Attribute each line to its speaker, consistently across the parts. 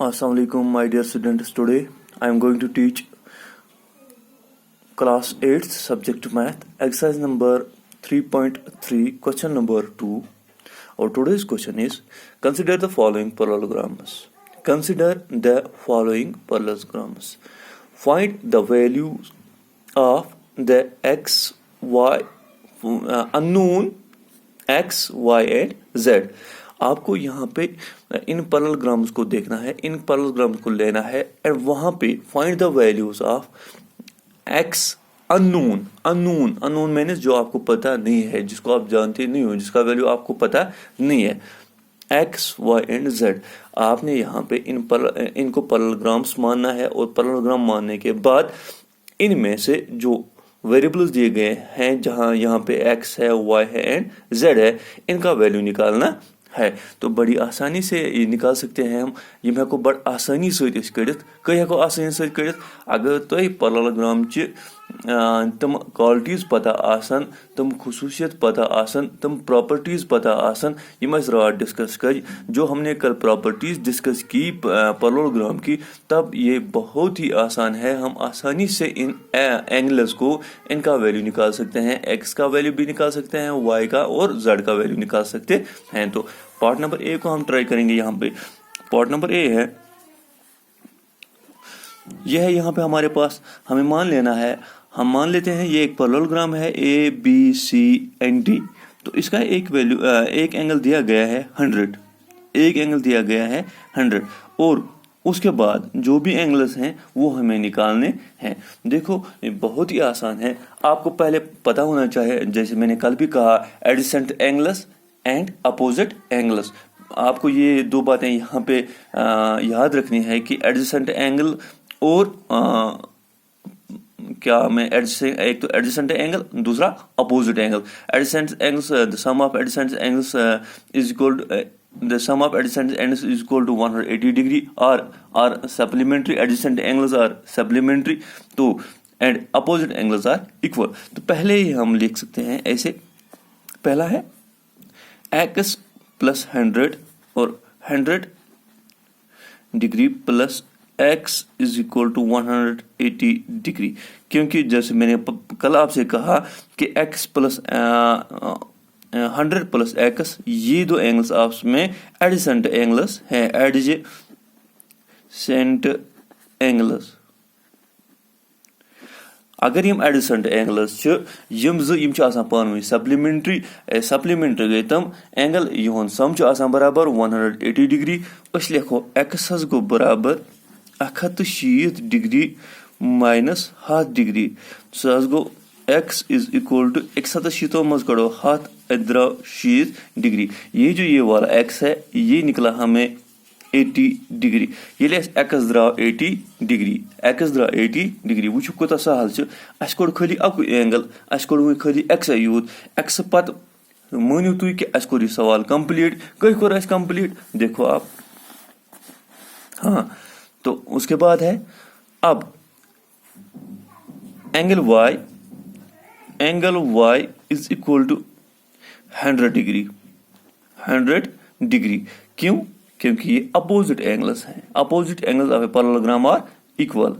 Speaker 1: Assalamu alaikum, my dear students. Today I am going to teach class 8th subject math, exercise number 3.3, question number 2. Our today's question is, consider the following parallelograms. Consider the following parallelograms. Find the values of the x, y, unknown x, y and z. आपको यहाँ पे इन parallelograms को देखना है, इन parallelograms को लेना है and वहाँ पे find the values of x unknown मैंने जो आपको पता नहीं है, जिसको आप जानते नहीं हो, जिसका वैल्यू आपको पता नहीं है, एक्स वाई एंड जेड. आपने यहाँ पे इनको पैरेललोग्राम्स मानना है और पैरेललोग्राम मानने के बाद इनमें से जो वेरिएबल्स दिए गए हैं, जहाँ यहाँ पे एक्स है, वाई है एंड जेड है, इनका वैल्यू निकालना है. तो बड़ी आसानी से ये निकाल सकते हैं हम. यम हेको बड़ आसानी सहित कड़ित कई हेको आसानी सहित कड़ित अगर तुम पैरेललोग्राम च तम क्वालिटीज पता आसन, तम खसूसियत पता आसन, तम प्रॉपर्टीज पता आसन, यम रात डिस्कस कर. जो हमने कल प्रॉपर्टीज डिस्कस की पैरेललोग्राम की, तब ये बहुत ही आसान है. हम आसानी से इन एंगल्स को, इनका वैल्यू निकाल सकते हैं. एक्स का वैल्यू भी निकाल सकते हैं, वाई का और जेड का वैल्यू निकाल सकते हैं. तो पार्ट नंबर ए को हम ट्राई करेंगे. यहाँ पे पार्ट नंबर ए है, यह है. यहाँ पे हमारे पास हमें मान लेना है, हम मान लेते हैं ये एक पैरेललोग्राम है A B C and D. तो इसका एक वैल्यू, एक एंगल दिया गया है 100, एक एंगल दिया गया है 100 और उसके बाद जो भी एंगल्स हैं वो हमें निकालने हैं. देखो ये बहुत ही आसान है. आपको पहले पता होना चाहिए, जैसे मैंने कल भी कहा, adjacent angles and opposite angles. आपको ये दो बातें यहाँ पे याद रखनी है कि एडजेसेंट एंगल और एक तो एडजेसेंट एंगल, दूसरा opposite angle. Adjacent angles, the sum of adjacent angles is equal to the sum of adjacent angles is equal to 180 degree or supplementary. Adjacent angles are supplementary, तो and opposite angles are equal. तो पहले ही हम लिख सकते हैं ऐसे. पहला है x प्लस 100 और 100 degree plus x is equal to 180 degree. क्योंकि जैसे मैंने कल आपसे कहा कि x प्लस 100 प्लस एक्स, ये दो एंगल्स आपस में एडजेसेंट एंगल्स हैं. एडजेसेंट एंगल्स, अगर यम एडजेसेंट एंगल्स यम पान सप्लीमेंट्री गई तम एंगल, यहन सम बराबर 180 डिग्री. अस लिखो एक्स गो बराबर 160 डिग्री माइनस 1/2 डिग्री. सह गो x इज इक्वल टू 160 मज कड़ो 1/2 द्राव 60 डिग्री. ये जो ये वाला x है ये निकला हमें 80 डिग्री. ये x द्राव 80 डिग्री, x द्राव 80 डिग्री. वो कोता सहल अस कोड़ खाली अकु एंगल, अस कोड़ खाली x यूत. x पत मानियो तुम कि अस कोर सवाल कंप्लीट. कई कोर अस कंप्लीट, देखो आप. हाँ, तो उसके बाद है अब angle y is equal to 100 degree. 100 degree क्यों? क्योंकि ये अपोजिट एंगल्स हैं. Opposite angles of a parallelogram are equal.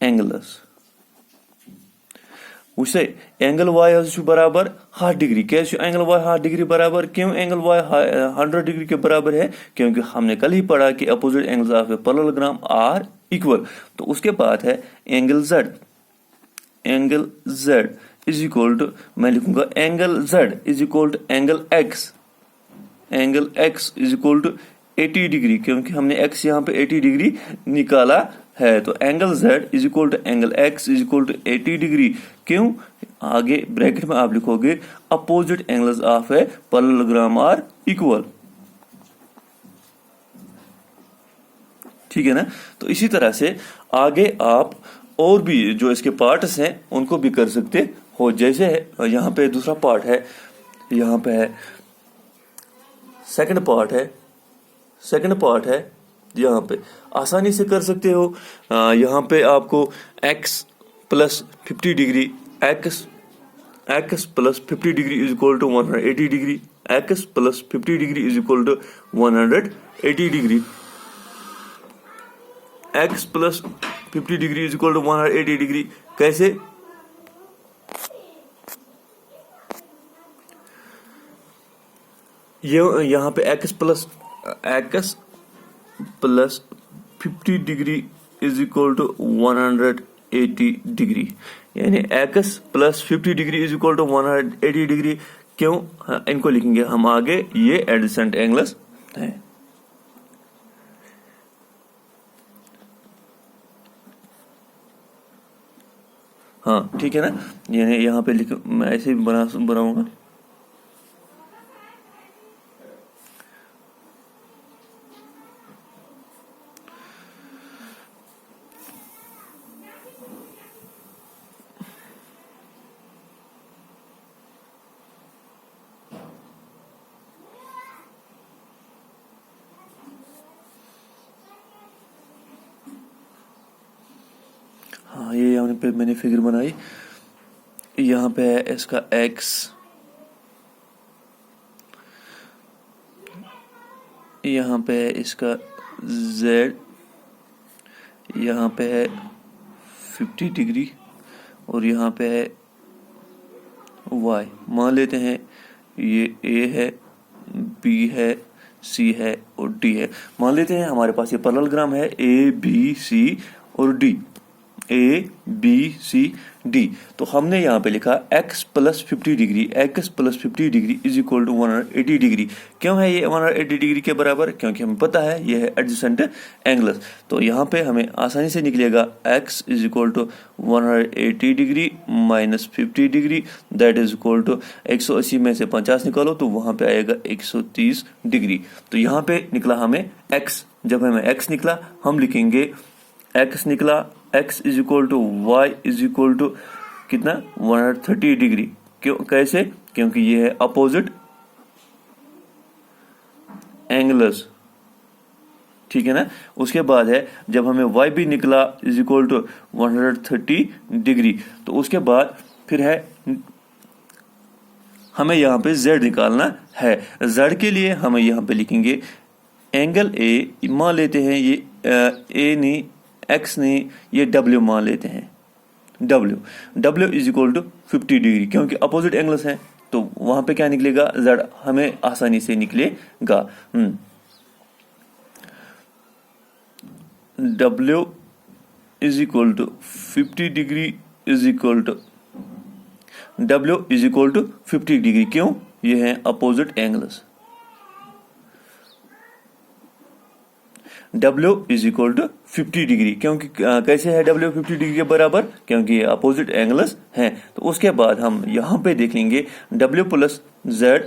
Speaker 1: Angles उसे एंगल y बराबर 1/2 डिग्री. कैसे एंगल y 1/2 डिग्री बराबर? क्यों एंगल y 100 डिग्री के बराबर है? क्योंकि हमने कल ही पढ़ा कि opposite angles of a parallelogram are equal. तो उसके बाद है angle z. Angle z is equal to, मैं लिखूंगा angle z is equal to angle x. Angle x is equal to 80 degree, क्योंकि हमने x यहाँ पे 80 डिग्री निकाला है. तो angle z is equal to angle x is equal to 80 degree. क्यों? आगे ब्रैकेट में आप लिखोगे opposite angles of a parallelogram are equal. ठीक है ना? तो इसी तरह से आगे आप और भी जो इसके पार्ट्स हैं उनको भी कर सकते हो. जैसे यहाँ पे दूसरा पार्ट है, यहाँ पे है सेकंड पार्ट है, यहाँ पे आसानी से कर सकते हो. यहाँ पे आपको x plus 50 degree, x plus 50 degree is equal to 180 degree. x plus 50 degree is equal to 180 degree. x plus 50 degree is equal to 180 degree कैसे? ये यहाँ पे x plus 50 degree is equal to 180 degree, यानी x plus 50 degree is equal to 180 degree. क्यों? इनको लिखेंगे हम आगे, ये एडजेसेंट एंगल्स है। हाँ ठीक है ना, यानी यहाँ पे लिख, मैं ऐसे भी बनाऊंगा। हाँ ये यहाँ पे मैंने फिगर बनाई, यहाँ पे है इसका x, यहाँ पे है इसका z, यहाँ पे है 50 डिग्री और यहाँ पे है y। मान लेते हैं ये a है, b है, c है और d है। मान लेते हैं हमारे पास ये पैरेललोग्राम है a b c और d, A B C D. तो हमने यहाँ पे लिखा x plus 50 degree, x plus 50 degree is equal to 180 degree. क्यों है ये 180 डिग्री के बराबर? क्योंकि हमें पता है ये है एडजेसेंट एंगल्स। तो यहाँ पे हमें आसानी से निकलेगा x is equal to 180 degree minus 50 degree, that is equal to 180 में से 50 निकालो तो वहाँ पे आएगा 130 डिग्री। तो यहाँ पे निकला हमें x। जब हमें x निकला हम लिखेंगे x निकला, x is equal to y is equal to कितना? 130 डिग्री। क्यों? कैसे? क्योंकि ये है अपोजिट एंगल्स, ठीक है ना। उसके बाद है जब हमें y भी निकला इज इक्वल टू 130 डिग्री, तो उसके बाद फिर है हमें यहाँ पे z निकालना है। z के लिए हमें यहाँ पे लिखेंगे एंगल a, मान लेते हैं ये a नहीं x नहीं, ये w मान लेते हैं, w is equal to 50 degree, क्योंकि अपोजिट एंगल्स हैं तो वहां पे क्या निकलेगा? z हमें आसानी से निकलेगा। w is equal to 50 degree is equal to w is equal to 50 degree. क्यों? ये है opposite angles. W is equal to 50 degree, क्योंकि कैसे है W 50 डिग्री के बराबर? क्योंकि ये अपोजिट एंगल्स हैं। तो उसके बाद हम यहाँ पे देख लेंगे W plus Z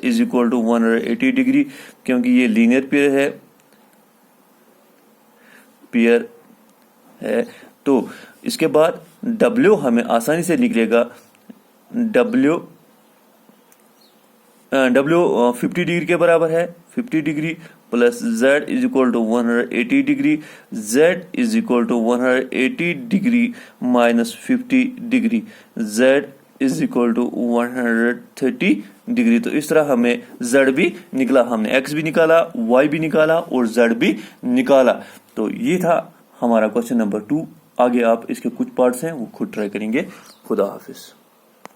Speaker 1: is equal to 180 degree, क्योंकि ये लीनियर पेयर है। तो इसके बाद W हमें आसानी से निकलेगा, W 50 डिग्री के बराबर है, 50 degree plus z is equal to 180 degree, z is equal to 180 degree minus 50 degree, z is equal to 130 degree. तो इस तरह हमें z भी निकला, हमने x भी निकाला, y भी निकाला और z भी निकाला। तो ये था हमारा क्वेश्चन नंबर 2। आगे आप इसके कुछ पार्ट्स हैं वो खुद ट्राई करेंगे। खुदा हाफिज।